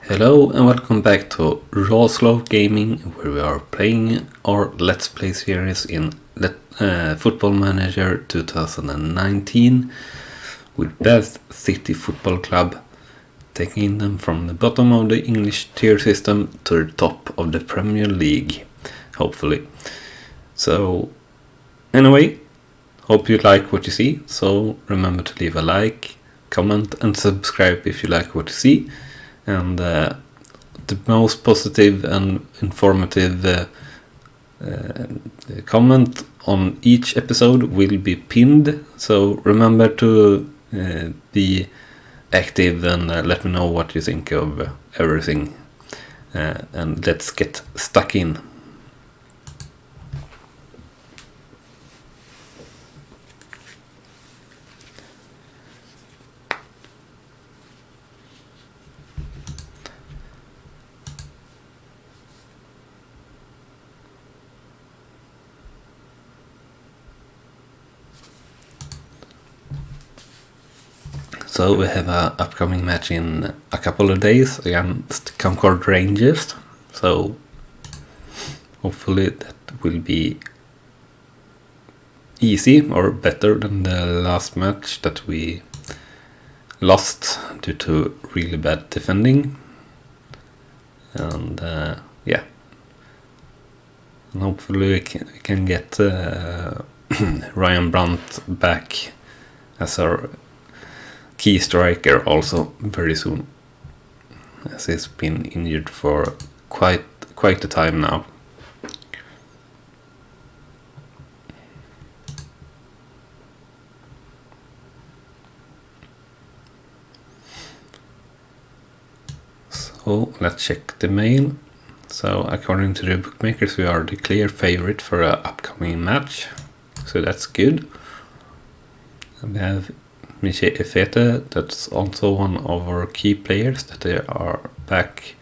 Hello and welcome back to Raw Slow Gaming, where we are playing our Let's Play series in Football Manager 2019 with Bath City Football Club, taking them from the bottom of the English tier system to the top of the Premier League, hopefully. So, anyway, hope you like what you see, so remember to leave a like, comment and subscribe if you like what you see. And the most positive and informative comment on each episode will be pinned. So remember to be active and let me know what you think of everything. And let's get stuck in. So we have an upcoming match in a couple of days against Concord Rangers. So hopefully that will be easy or better than the last match that we lost due to really bad defending. And yeah, and hopefully we can get Ryan Brandt back as our key striker also very soon, as he's been injured for quite a time now. So let's check the mail. So according to the bookmakers, we are the clear favorite for an upcoming match, so that's good. And we have Michel Efete, that's also one of our key players that they are back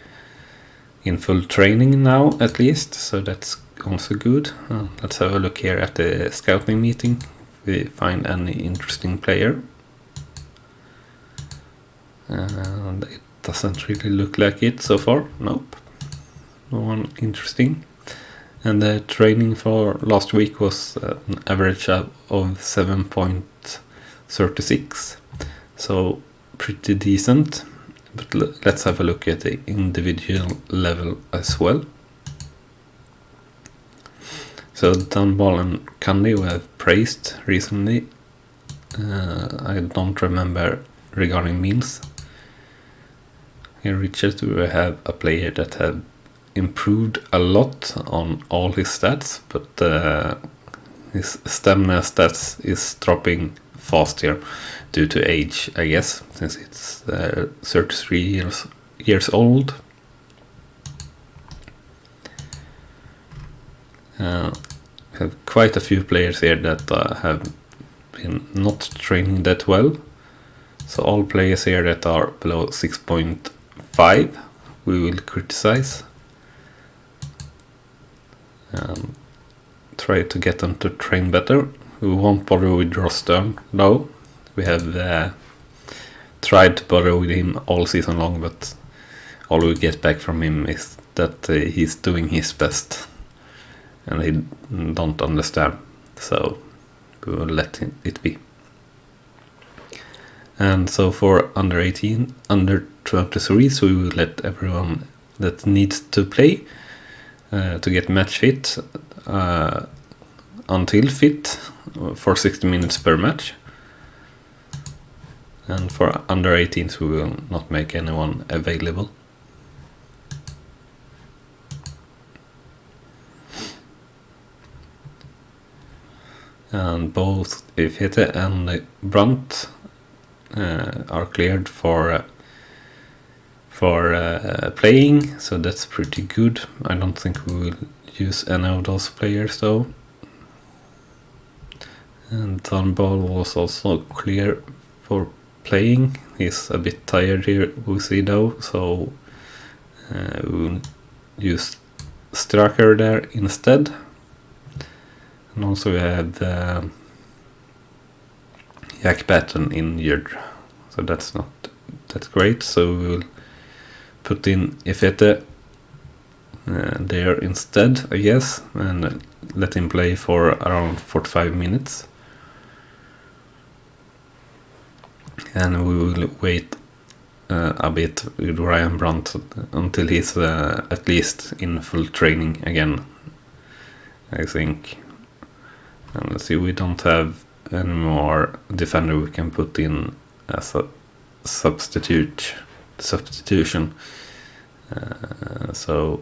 in full training now at least, so that's also good. Let's have a look here at the scouting meeting if we find any interesting player. And it doesn't really look like it so far, nope, no one interesting. And the training for last week was an average of 7.36, so pretty decent. But let's have a look at the individual level as well. So Dunball and Candy we have praised recently. I don't remember regarding means. Here Richard, we have a player that have improved a lot on all his stats, but his stamina stats is dropping fast here due to age, I guess, since it's 33 years old. We have quite a few players here that have been not training that well. So all players here that are below 6.5 we will criticize. Try to get them to train better. We won't bother with Rostern though. We have tried to bother with him all season long, but all we get back from him is that he's doing his best and he don't understand, so we will let it be. And so for under 18, under 23, so we will let everyone that needs to play to get match fit until fit for 60 minutes per match. And for under 18s we will not make anyone available. And both Efete and Brandt are cleared for playing, so that's pretty good. I don't think we will use any of those players though. And Thornball was also clear for playing. He's a bit tired here, we see though, so we will use Stracker there instead. And also we have Jack Batten injured, so that's great. So we will put in Efete there instead, I guess, and let him play for around 45 minutes. And we will wait a bit with Ryan Brandt until he's at least in full training again, I think. And let's see, we don't have any more defender we can put in as a substitution. So,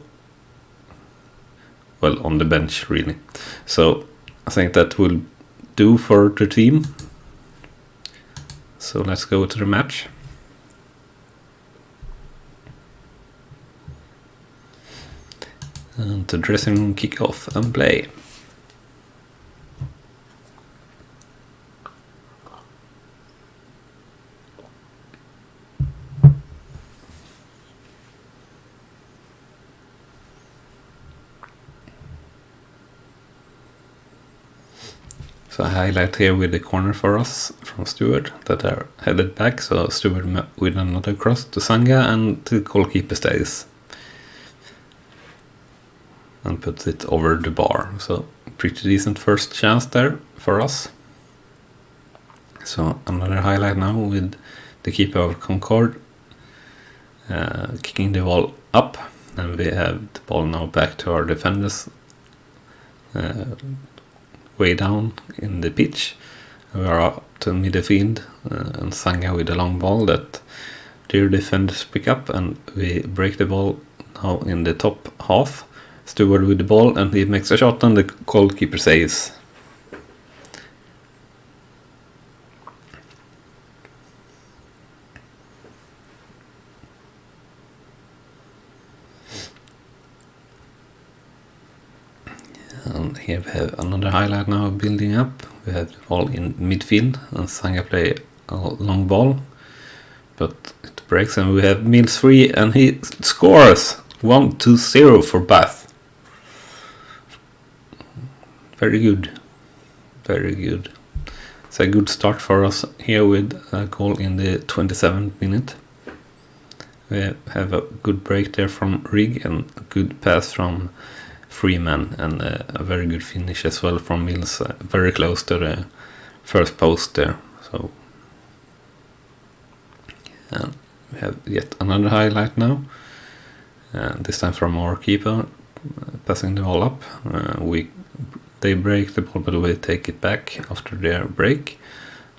well, on the bench really. So I think that will do for the team. So let's go to the match. And the dressing room kick off and play. So I highlight here with the corner for us from Stewart that are headed back. So Stewart with another cross to Sanga, and the goalkeeper stays and puts it over the bar. So pretty decent first chance there for us. So another highlight now with the keeper of Concord kicking the ball up, and we have the ball now back to our defenders way down in the pitch. We are up to midfield and Sanga with a long ball that their defenders pick up, and we break the ball now in the top half. Stewart with the ball, and he makes a shot, and the goalkeeper saves. And here we have another highlight now building up. We have the ball in midfield, and Sanga play a long ball, but it breaks, and we have Mills free, and he scores 1-0 for Bath. Very good, very good. It's a good start for us here with a goal in the 27th minute. We have a good break there from Rigg, and a good pass from Freeman, and a very good finish as well from Mills, very close to the first post there. So, and we have yet another highlight now, this time from our keeper, passing the ball up. They break the ball, but we take it back after their break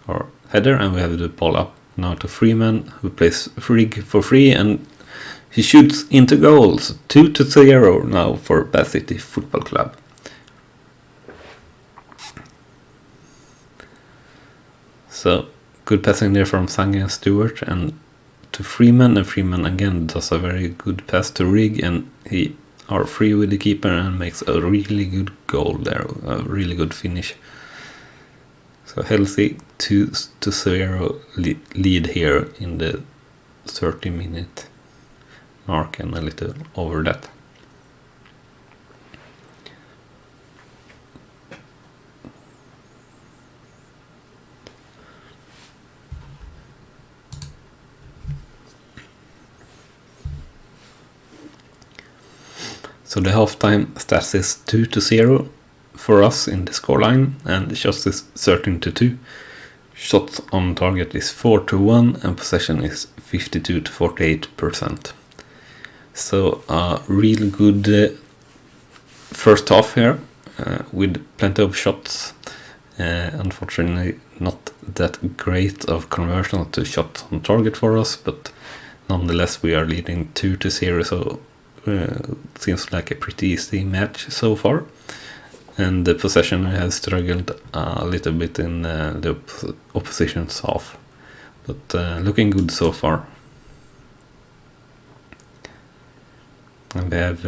or header, and we have the ball up now to Freeman, who plays Rigg for free, and he shoots into goals. 2-0 now for Bath City Football Club. So good passing there from Sanga and Stewart and to Freeman, and Freeman again does a very good pass to Rigg, and he are free with the keeper and makes a really good goal there, a really good finish. So healthy 2-0 lead here in the 30-minute mark, and a little over that. So the halftime stats is 2-0 for us in the scoreline, and the shots is 13-2. Shots on target is 4-1, and possession is 52-48%. So a really good first half here with plenty of shots. Unfortunately, not that great of conversion to shots on target for us, but nonetheless we are leading 2-0. So seems like a pretty easy match so far. And the possession has struggled a little bit in the opposition's half, but looking good so far. And we have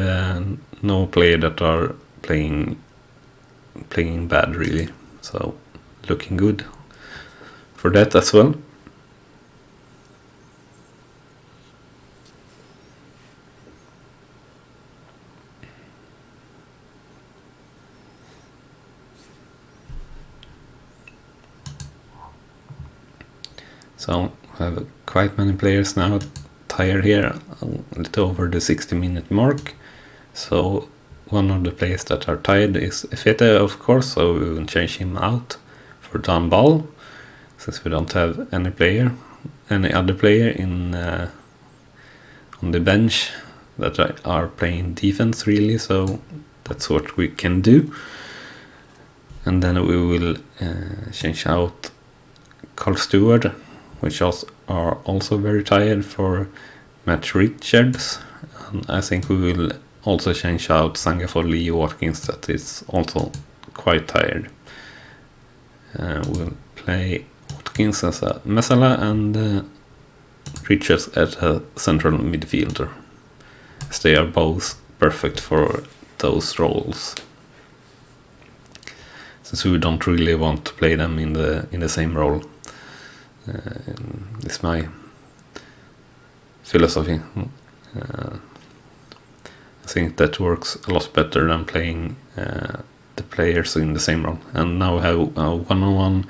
no player that are playing bad really, so looking good for that as well. So we have quite many players now tired here, a little over the 60-minute mark. So one of the players that are tired is Fete, of course, so we will change him out for Dan Ball, since we don't have any other player in on the bench that are playing defense really, so that's what we can do. And then we will change out Carl Stewart, which are also very tired, for Matt Richards. And I think we will also change out Sanga for Lee Watkins, that is also quite tired. We'll play Watkins as a Mesala and Richards as a central midfielder, as they are both perfect for those roles, since we don't really want to play them in the same role. It's my philosophy. I think that works a lot better than playing the players in the same role. And now we have a 1-on-1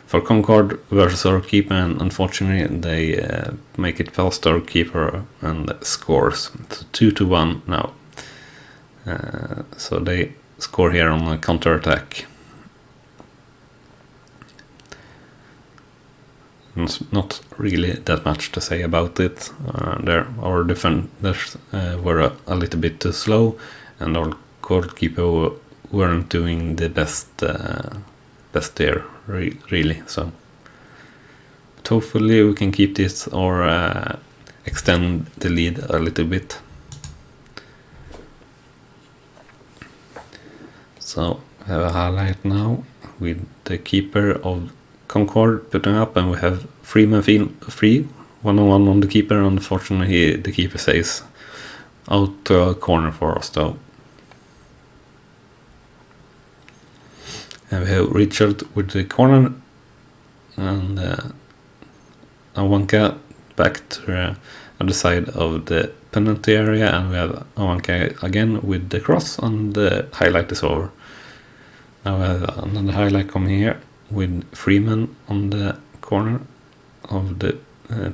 for Concord versus our keeper, and unfortunately they make it past our keeper and scores. It's 2-1 now. So they score here on a counter-attack. Not really that much to say about it. Our defenders were a little bit too slow, and our goalkeeper weren't doing the best there, really. So but hopefully we can keep this or extend the lead a little bit. So we have a highlight now with the keeper of Concord putting up, and we have Freeman free 1-on-1 on the keeper. Unfortunately, the keeper says out to a corner for us though. And we have Richard with the corner, and Awanka back to the other side of the penalty area, and we have Awanka again with the cross, and the highlight is over. Now we have another highlight coming here with Freeman on the corner of the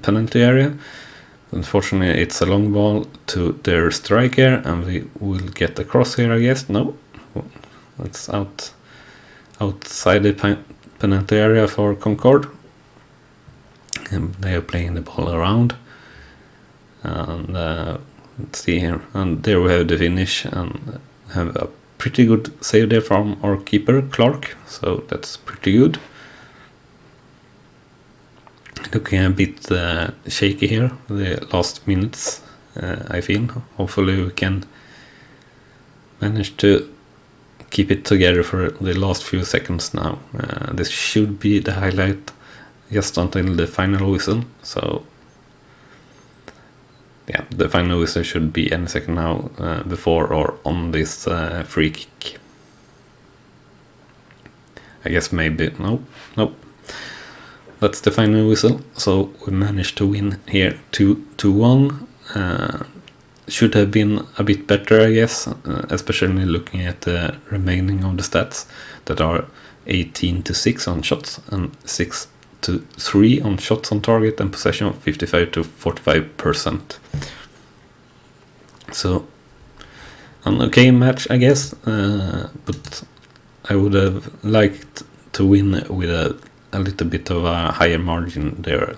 penalty area. Unfortunately, it's a long ball to their striker, and we will get the cross here, I guess. No, it's outside the penalty area for Concord, and they are playing the ball around. And let's see here, and there we have the finish, and have a pretty good save there from our keeper Clark, so that's pretty good. Looking a bit shaky here the last minutes, I feel. Hopefully we can manage to keep it together for the last few seconds now. This should be the highlight just until the final whistle, so yeah, the final whistle should be any second now, before or on this free kick. I guess maybe, nope. That's the final whistle, so we managed to win here 2-1. Should have been a bit better, I guess, especially looking at the remaining of the stats that are 18-6 on shots and 6-3 on shots on target, and possession of 55-45%. So an okay match, I guess, but I would have liked to win with a little bit of a higher margin there.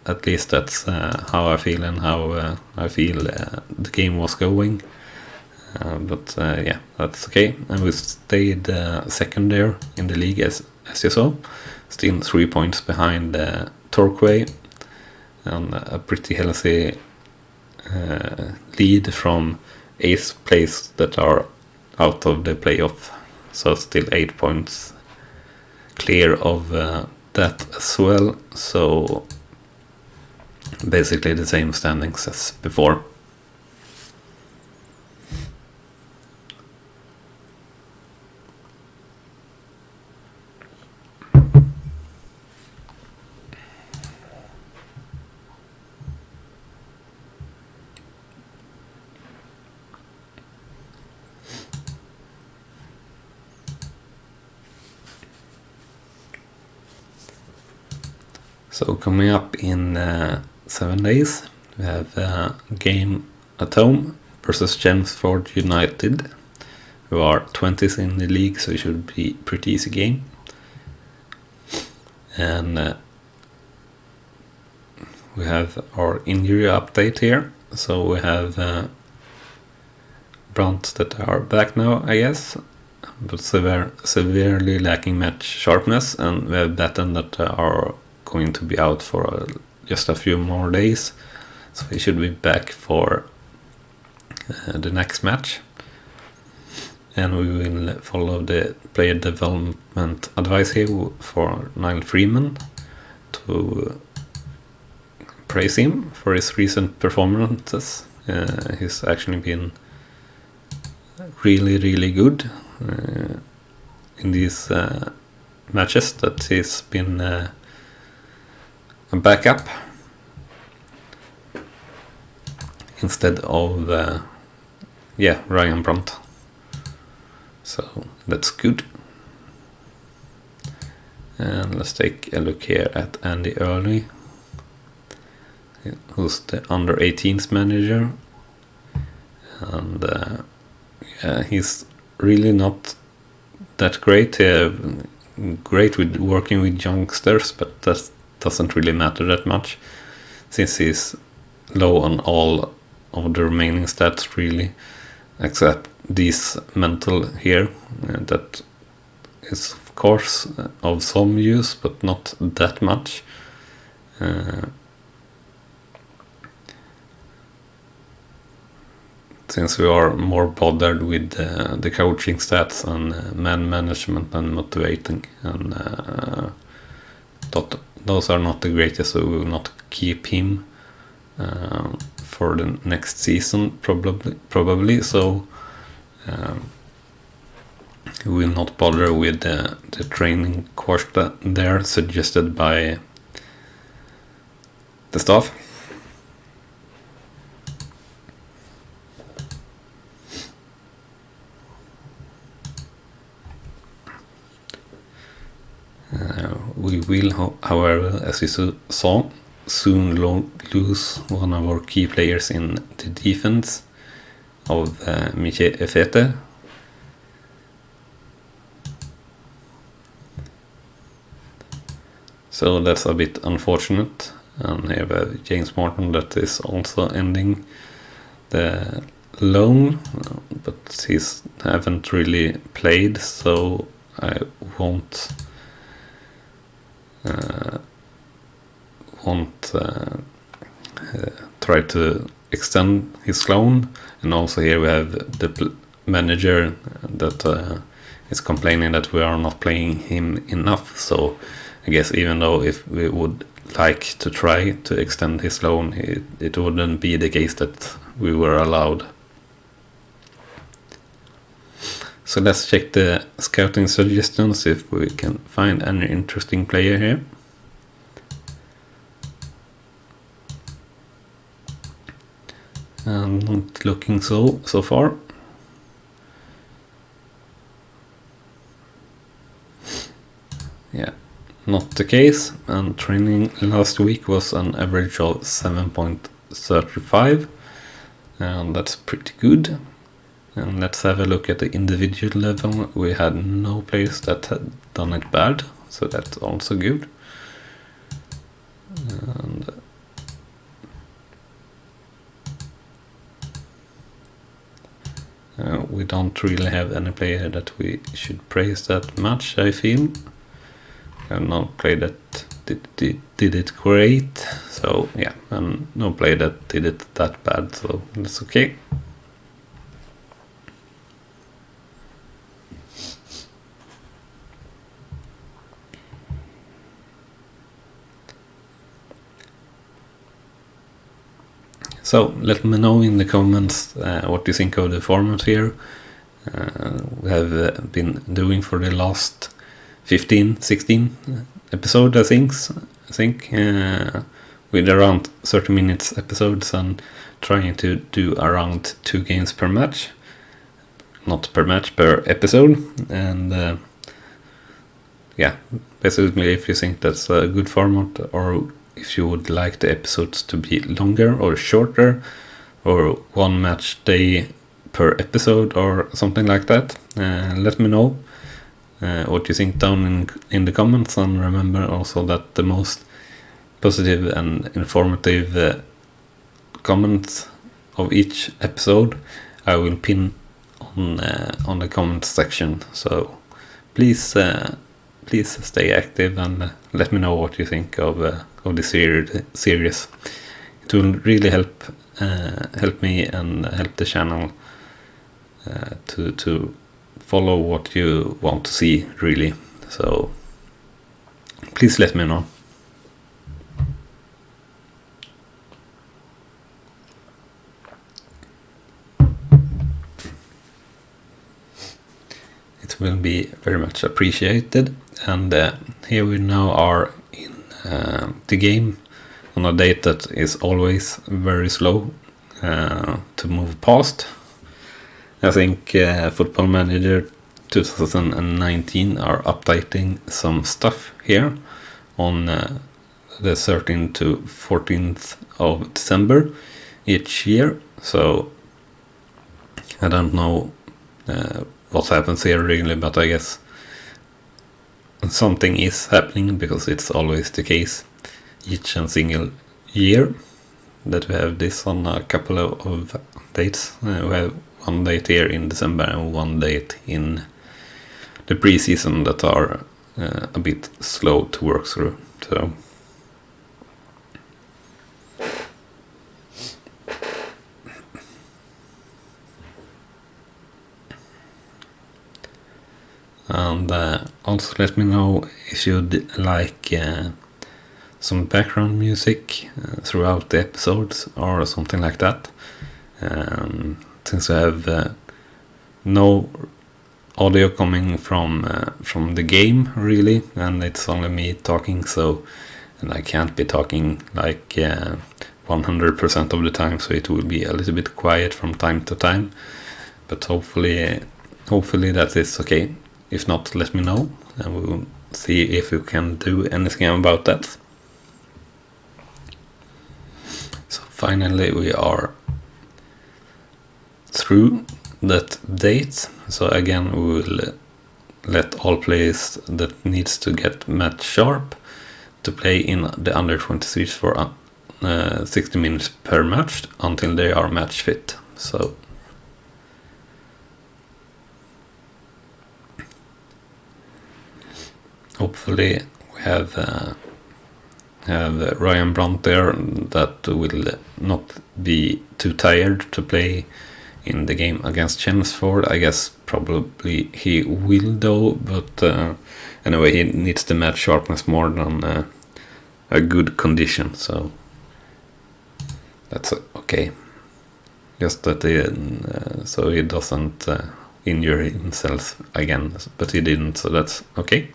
At least that's how I feel, and how I feel the game was going. But yeah, that's okay. And we stayed second there in the league, as you saw. Still 3 points behind Torquay, and a pretty healthy lead from 8th place that are out of the playoff. So still 8 points clear of that as well. So basically the same standings as before. So coming up in 7 days, we have a game at home versus Chelmsford United, who are 20th in the league, so it should be a pretty easy game. And we have our injury update here. So we have Brunt that are back now, I guess, but severely lacking match sharpness, and we have Batten that are going to be out for just a few more days, so he should be back for the next match. And we will follow the player development advice here for Niall Freeman to praise him for his recent performances. He's actually been really good in these matches that he's been a backup instead of Ryan Brunt. So that's good. And let's take a look here at Andy Early, who's the under-18s manager. And he's really not that great. Great with working with youngsters, but that doesn't really matter that much, since he's low on all of the remaining stats, really, except these mental here. That is of course of some use, but not that much. Since we are more bothered with the coaching stats and man management and motivating, and those are not the greatest, so we will not keep him for the next season probably. So we will not bother with the training course there suggested by the staff. We will, however, as you saw, soon lose one of our key players in the defense of Miche Efete. So that's a bit unfortunate. And here we have James Morton that is also ending the loan, but he's haven't really played, so I won't try to extend his loan. And also here we have the manager that is complaining that we are not playing him enough. So I guess even though if we would like to try to extend his loan, it wouldn't be the case that we were allowed. So let's check the scouting suggestions if we can find any interesting player here. And not looking so far. Yeah, not the case. And training last week was an average of 7.35, and that's pretty good. And let's have a look at the individual level. We had no players that had done it bad, so that's also good. And we don't really have any player that we should praise that much, I feel. We have no player that did it great, so yeah, and no player that did it that bad, so that's okay. So let me know in the comments what you think of the format here. We have been doing for the last 15-16 episodes, I think, with around 30 minutes episodes, and trying to do around 2 games per match, not per match, per episode. And yeah, basically if you think that's a good format or if you would like the episodes to be longer or shorter, or one match day per episode or something like that. Let me know what you think down in the comments, and remember also that the most positive and informative comments of each episode I will pin on the comment section. So please stay active and let me know what you think of the series. It will really help me and help the channel to follow what you want to see, really. So please let me know. It will be very much appreciated. And here we now are in the game on a date that is always very slow to move past. I think Football Manager 2019 are updating some stuff here on the 13th to 14th of December each year. So I don't know what happens here really, but I guess something is happening, because it's always the case each and single year that we have this on a couple of dates. We have one date here in December and one date in the pre-season that are a bit slow to work through. So and also let me know if you'd like some background music throughout the episodes or something like that. Since I have no audio coming from the game really, and it's only me talking, and I can't be talking like 100% of the time, so it will be a little bit quiet from time to time. But hopefully that is okay. If not, let me know, and we will see if we can do anything about that. So finally we are through that date. So again, we will let all players that needs to get match sharp to play in the under 23s for 60 minutes per match until they are match fit. So hopefully we have Ryan Brandt there that will not be too tired to play in the game against Chelmsford. I guess probably he will though, but anyway, he needs the match sharpness more than a good condition, so that's okay. Just that so he doesn't injure himself again, but he didn't, so that's okay.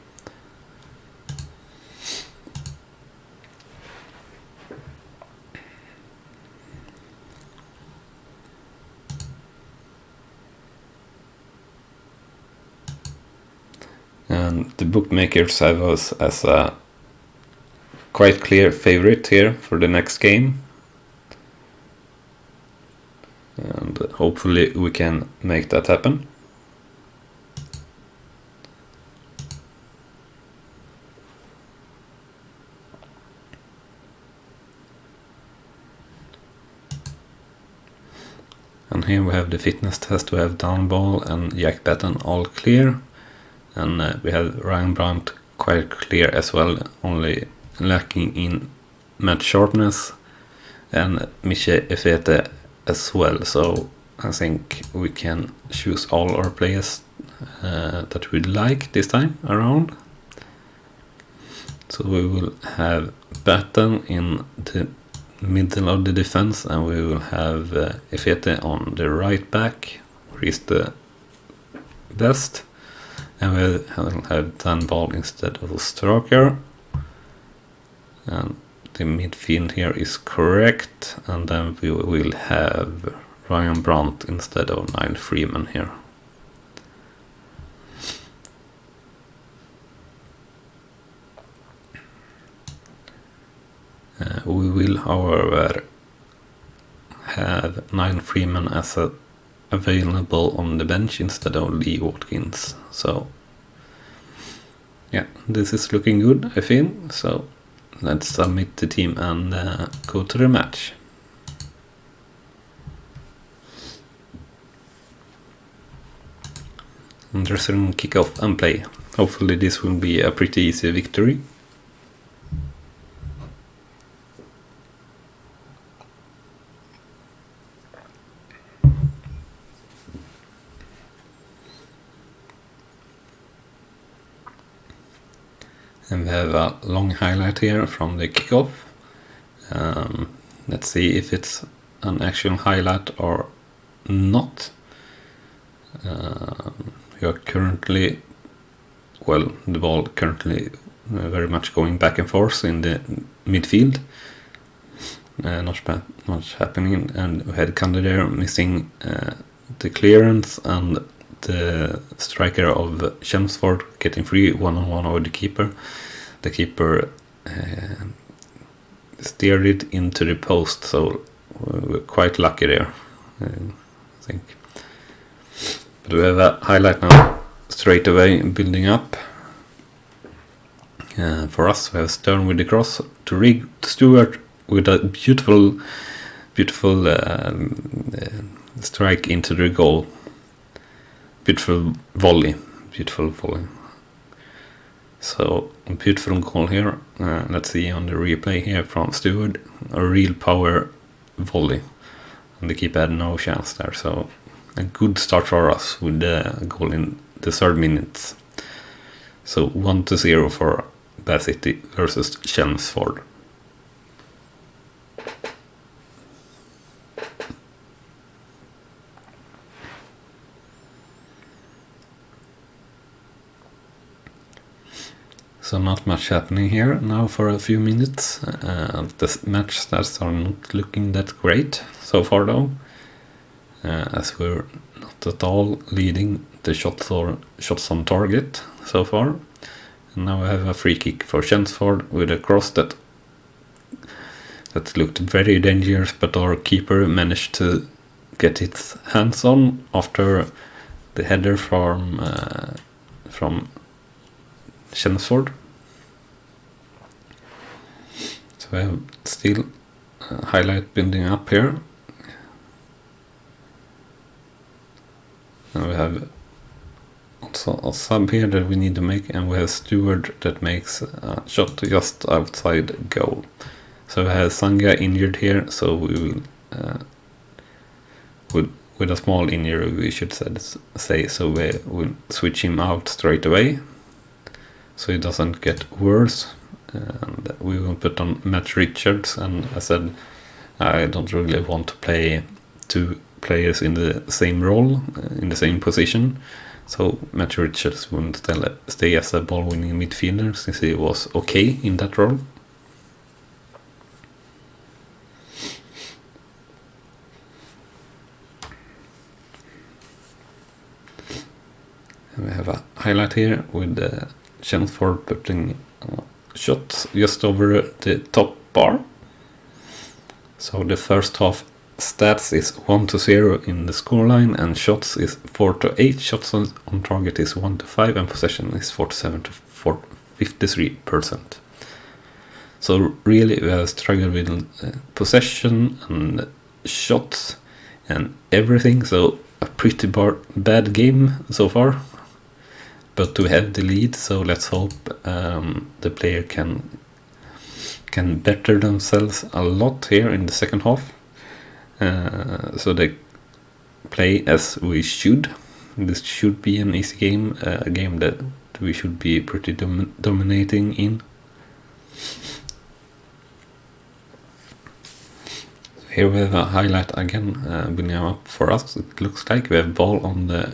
And the bookmakers have us as a quite clear favorite here for the next game. And hopefully we can make that happen. And here we have the fitness test. We have Down Ball and Jack Batten all clear. And we have Ryan Brandt quite clear as well, only lacking in match sharpness, and Miche Efete as well. So I think we can choose all our players that we like this time around. So we will have Batten in the middle of the defense, and we will have Efete on the right back, where he's the best. And we'll have Dan Ball instead of Stroker. And the midfield here is correct. And then we will have Ryan Brandt instead of Niall Freeman here. We will, however, have 9 Freeman as available on the bench instead of Lee Watkins. So yeah, this is looking good, I feel. So let's submit the team and go to the match. Interested in kick-off and play. Hopefully this will be a pretty easy victory. And we have a long highlight here from the kickoff. Let's see if it's an actual highlight or not. We are currently, well, the ball currently very much going back and forth in the midfield. Not much happening, and we had Kander there missing the clearance, and the striker of Chelmsford getting free one-on-one over the keeper. The keeper steered it into the post, so we're quite lucky there, I think. But we have a highlight now straight away building up. For us, we have Stern with the cross to Rigg, to Stewart with a beautiful strike into the goal. Beautiful volley. So a beautiful goal here. Let's see on the replay here from Stewart, a real power volley, and the keeper had no chance there. So a good start for us with the goal in the 3rd minute. So 1-0 for Bath City versus Chelmsford. So not much happening here now for a few minutes. The match stats are not looking that great so far though, as we're not at all leading the shots on target so far. And now we have a free kick for Chelmsford with a cross that looked very dangerous, but our keeper managed to get its hands on after the header from Chelmsford. So we have still highlight building up here. And we have also a sub here that we need to make, and we have Stewart that makes a shot just outside goal. So we have Sanga injured here, so we will with a small injury we should say, so we will switch him out straight away so it doesn't get worse, and we will put on Matt Richards. And I said I don't really want to play 2 players in the same role, in the same position, so Matt Richards will stay as a ball winning midfielder since he was okay in that role. And we have a highlight here with Chelmsford putting shots just over the top bar. So the first half stats is 1-0 in the scoreline, and shots is 4-8. Shots on target is 1-5, and possession is 47-53%. So really we have struggled with possession and shots and everything. So a pretty bad game so far. But we have the lead, so let's hope the player can better themselves a lot here in the second half. So they play as we should. This should be an easy game, a game that we should be pretty dominating in. Here we have a highlight again, building up for us. It looks like we have ball on the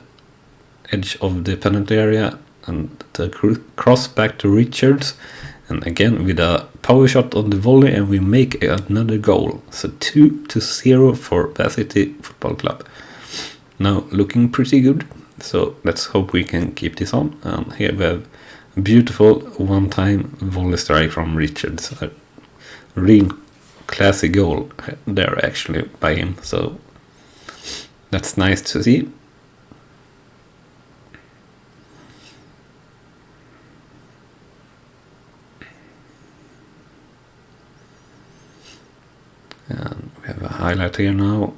edge of the penalty area, and the cross back to Richards, and again with a power shot on the volley, and we make another goal. So 2-0 for Bath City Football Club. Now looking pretty good, so let's hope we can keep this on. And here we have a beautiful one-time volley strike from Richards. real classy goal there actually by him, so that's nice to see. And we have a highlight here now.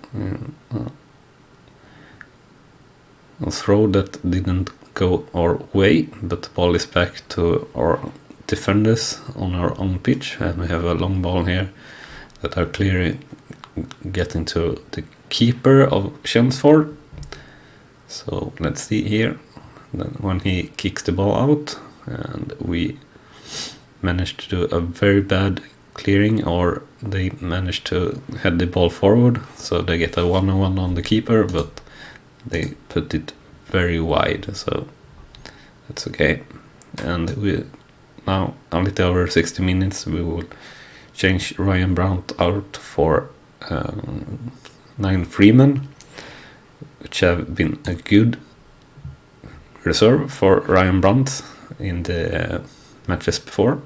A throw that didn't go our way, but the ball is back to our defenders on our own pitch, and we have a long ball here that are clearly getting to the keeper of Chelmsford. So let's see here. Then when he kicks the ball out, and we managed to do a very bad clearing, or they managed to head the ball forward, so they get a 1-on-1 on the keeper, but they put it very wide, so that's okay. And we now, a little over 60 minutes, we will change Ryan Brandt out for 9 Freeman, which have been a good reserve for Ryan Brandt in the matches before.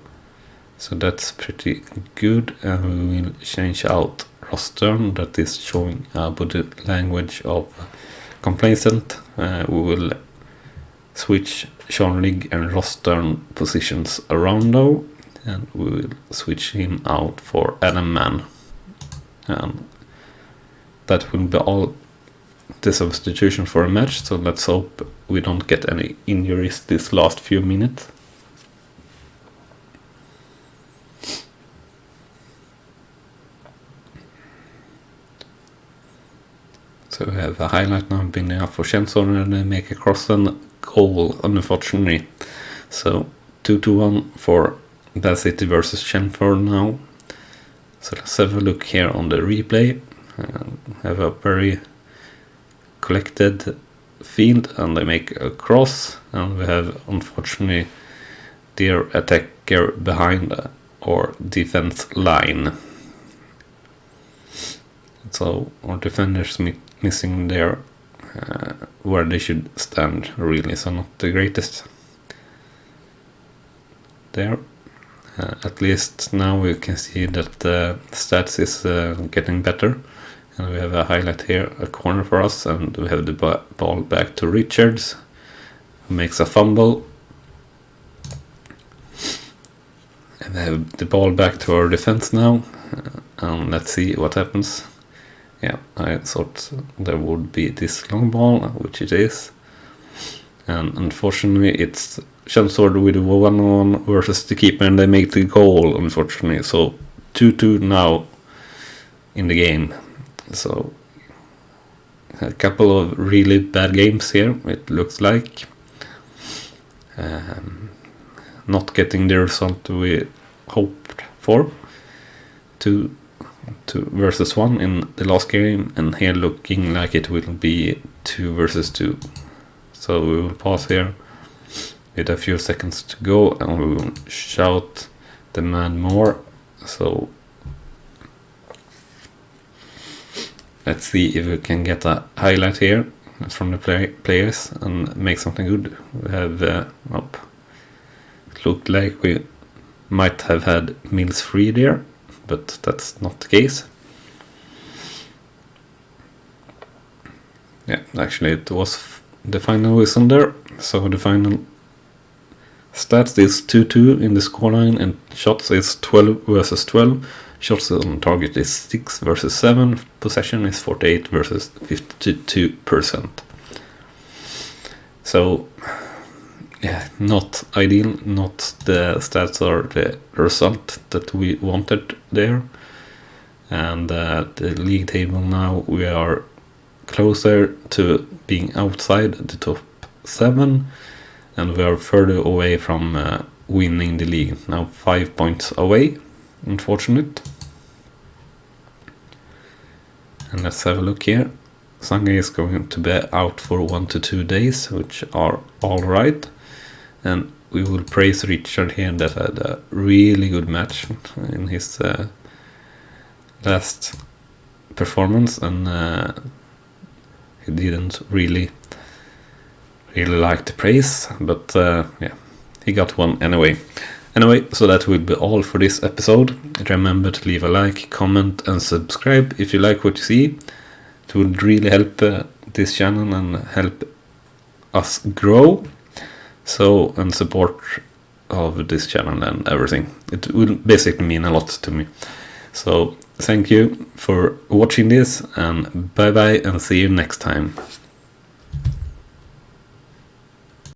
So that's pretty good, and we will change out Rostern, that is showing a body language of complacent. We will switch Sean Ligg and Rostern positions around though, and we will switch him out for Adam Mann. And that will be all the substitution for a match, so let's hope we don't get any injuries this last few minutes. So we have a highlight now being up for Chelmsford, and they make a cross and goal, unfortunately. So 2-1 for Bath City versus Chelmsford now. So let's have a look here on the replay. Have a very collected field, and they make a cross, and we have unfortunately their attacker behind our defense line. So our defenders missing there where they should stand, really, so not the greatest there. At least now we can see that the stats is getting better, and we have a highlight here, a corner for us, and we have the ball back to Richards, who makes a fumble, and we have the ball back to our defense now, and let's see what happens. Yeah, I thought there would be this long ball, which it is. And unfortunately, it's Chelmsford with a 1-on-1 versus the keeper, and they make the goal, unfortunately. So 2-2 now in the game. So a couple of really bad games here, it looks like. Not getting the result we hoped for. 2 versus 1 in the last game, and here looking like it will be 2 versus 2. So we will pause here with a few seconds to go, and we will shout the man more. So let's see if we can get a highlight here from the players and make something good. We have it looked like we might have had Mills free there, but that's not the case. Yeah, actually it was the final whistle there. So the final stats is 2-2 in the scoreline, and shots is 12 versus 12. Shots on target is 6 versus 7. Possession is 48 versus 52%. So yeah, not ideal, not the stats or the result that we wanted there. And the league table now, we are closer to being outside the top 7, and we are further away from winning the league. Now 5 points away, unfortunate. And let's have a look here. Sange is going to be out for 1 to 2 days, which are alright. And we will praise Richard here, that had a really good match in his last performance, and he didn't really like the praise, but yeah, he got one anyway. Anyway, so that will be all for this episode. Remember to leave a like, comment and subscribe if you like what you see. It would really help this channel and help us grow. So, and support of this channel and everything. It will basically mean a lot to me. So, thank you for watching this, and bye bye, and see you next time.